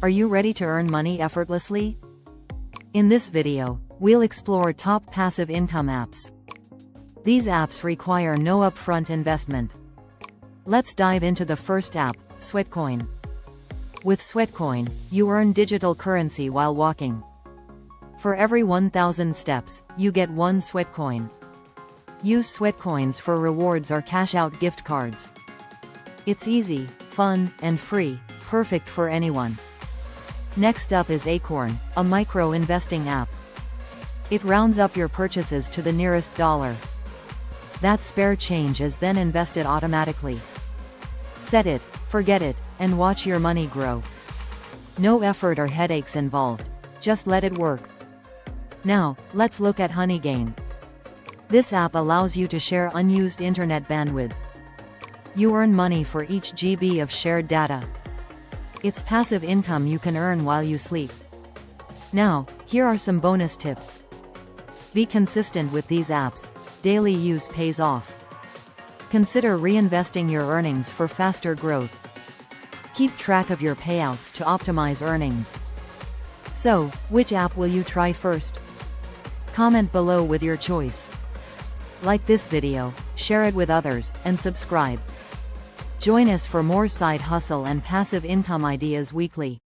Are you ready to earn money effortlessly? In this video, we'll explore top passive income apps. These apps require no upfront investment. Let's dive into the first app, Sweatcoin. With Sweatcoin, you earn digital currency while walking. For every 1,000 steps, you get 1 Sweatcoin. Use Sweatcoins for rewards or cash out gift cards. It's easy, fun, and free, perfect for anyone. Next up is Acorn, a micro-investing app. It rounds up your purchases to the nearest dollar. That spare change is then invested automatically. Set it, forget it, and watch your money grow. No effort or headaches involved. Just let it work. Now, let's look at Honeygain. This app allows you to share unused internet bandwidth. You earn money for each GB of shared data. It's passive income you can earn while you sleep. Now, here are some bonus tips. Be consistent with these apps. Daily use pays off. Consider reinvesting your earnings for faster growth. Keep track of your payouts to optimize earnings. So, which app will you try first? Comment below with your choice. Like this video, share it with others, and subscribe. Join us for more side hustle and passive income ideas weekly.